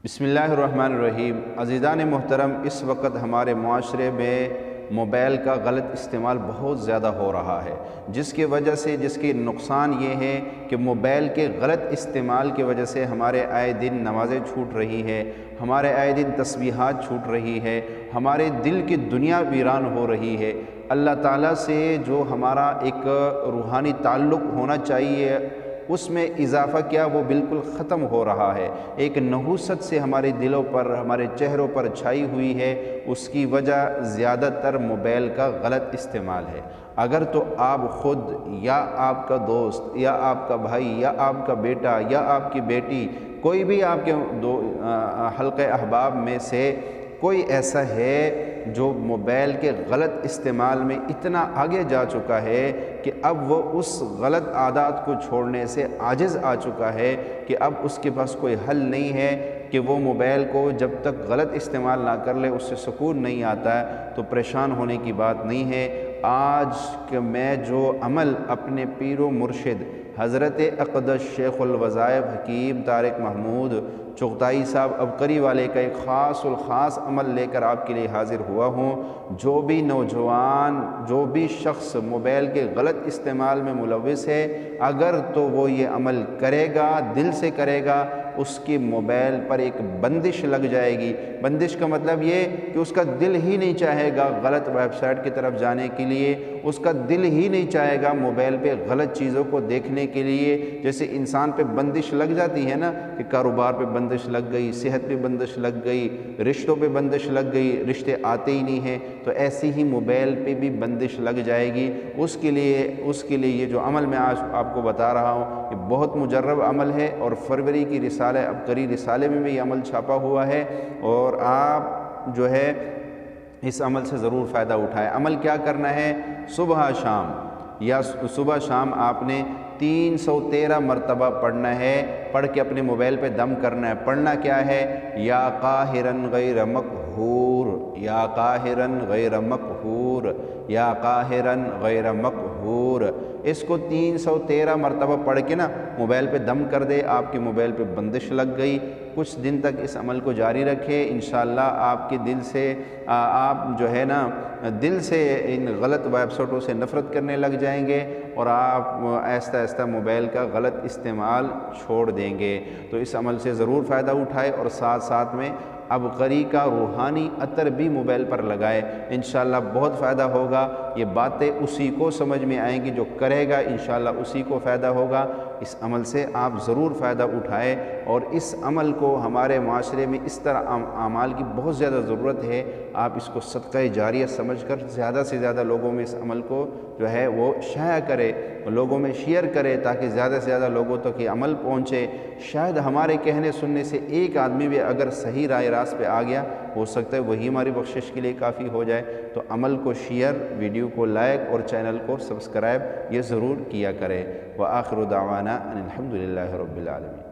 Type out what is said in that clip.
بسم اللہ الرحمن الرحیم۔ عزیزان محترم، اس وقت ہمارے معاشرے میں موبائل کا غلط استعمال بہت زیادہ ہو رہا ہے، جس کی وجہ سے جس کی نقصان یہ ہے کہ موبائل کے غلط استعمال کی وجہ سے ہمارے آئے دن نمازیں چھوٹ رہی ہے، ہمارے آئے دن تسبیحات چھوٹ رہی ہے، ہمارے دل کی دنیا ویران ہو رہی ہے۔ اللہ تعالیٰ سے جو ہمارا ایک روحانی تعلق ہونا چاہیے اس میں اضافہ کیا وہ بالکل ختم ہو رہا ہے۔ ایک نحوست سے ہمارے دلوں پر، ہمارے چہروں پر چھائی ہوئی ہے، اس کی وجہ زیادہ تر موبائل کا غلط استعمال ہے۔ اگر تو آپ خود یا آپ کا دوست یا آپ کا بھائی یا آپ کا بیٹا یا آپ کی بیٹی، کوئی بھی آپ کے حلقہ احباب میں سے کوئی ایسا ہے جو موبائل کے غلط استعمال میں اتنا آگے جا چکا ہے کہ اب وہ اس غلط عادات کو چھوڑنے سے عاجز آ چکا ہے کہ اب اس کے پاس کوئی حل نہیں ہے کہ وہ موبائل کو جب تک غلط استعمال نہ کر لے اس سے سکون نہیں آتا ہے، تو پریشان ہونے کی بات نہیں ہے۔ آج کہ میں جو عمل اپنے پیر و مرشد حضرت اقدس شیخ الوظائف حکیم طارق محمود چغتائی صاحب عبقری والے کا ایک خاص الخاص عمل لے کر آپ کے لیے حاضر ہوا ہوں، جو بھی نوجوان، جو بھی شخص موبائل کے غلط استعمال میں ملوث ہے، اگر تو وہ یہ عمل کرے گا، دل سے کرے گا، اس کی موبائل پر ایک بندش لگ جائے گی۔ بندش کا مطلب یہ کہ اس کا دل ہی نہیں چاہے گا غلط ویب سائٹ کی طرف جانے کے لیے، اس کا دل ہی نہیں چاہے گا موبائل پہ غلط چیزوں کو دیکھنے کے لیے۔ جیسے انسان پہ بندش لگ جاتی ہے نا، کہ کاروبار پہ بندش لگ گئی، صحت پہ بندش لگ گئی، رشتوں پہ بندش لگ گئی، رشتے آتے ہی نہیں ہیں، تو ایسی ہی موبائل پہ بھی بندش لگ جائے گی۔ اس کے لیے یہ جو عمل میں آج آپ کو بتا رہا ہوں، یہ بہت مجرب عمل ہے، اور فروری کی رسالہ عبقری رسالے میں بھی یہ عمل چھاپا ہوا ہے، اور آپ جو ہے اس عمل سے ضرور فائدہ اٹھائیں۔ عمل کیا کرنا ہے؟ صبح شام آپ نے 313 مرتبہ پڑھنا ہے، پڑھ کے اپنے موبائل پہ دم کرنا ہے۔ پڑھنا کیا ہے؟ یا قاہرن غیر مقہور، یا قاہرن غیر مقہور، یا قاہرن غیر مقہور۔ اس کو 313 مرتبہ پڑھ کے نا موبائل پہ دم کر دے، آپ کے موبائل پہ بندش لگ گئی۔ کچھ دن تک اس عمل کو جاری رکھے، انشاءاللہ آپ کے دل سے آپ جو ہے نا دل سے ان غلط ویب سائٹوں سے نفرت کرنے لگ جائیں گے، اور آپ آہستہ آہستہ موبائل کا غلط استعمال چھوڑ دیں گے۔ تو اس عمل سے ضرور فائدہ اٹھائے، اور ساتھ ساتھ میں عبقری کا روحانی عطر بھی موبائل پر لگائے، انشاءاللہ بہت فائدہ ہوگا۔ یہ باتیں اسی کو سمجھ میں آئیں گی جو کرے گا، انشاءاللہ اسی کو فائدہ ہوگا۔ اس عمل سے آپ ضرور فائدہ اٹھائے، اور اس عمل کو ہمارے معاشرے میں اس طرح اعمال کی بہت زیادہ ضرورت ہے۔ آپ اس کو صدقہ جاریہ سمجھ کر زیادہ سے زیادہ لوگوں میں اس عمل کو جو ہے وہ شائع کرے، لوگوں میں شیئر کرے، تاکہ زیادہ سے زیادہ لوگوں تک یہ عمل پہنچے۔ شاید ہمارے کہنے سننے سے ایک آدمی بھی اگر صحیح راہ راست پہ آ گیا، ہو سکتا ہے وہی ہماری بخشش کے لیے کافی ہو جائے۔ تو عمل کو شیئر، ویڈیو کو لائک اور چینل کو سبسکرائب یہ ضرور کیا کرے۔ وآخر دعوانا ان الحمد للہ رب العالمین۔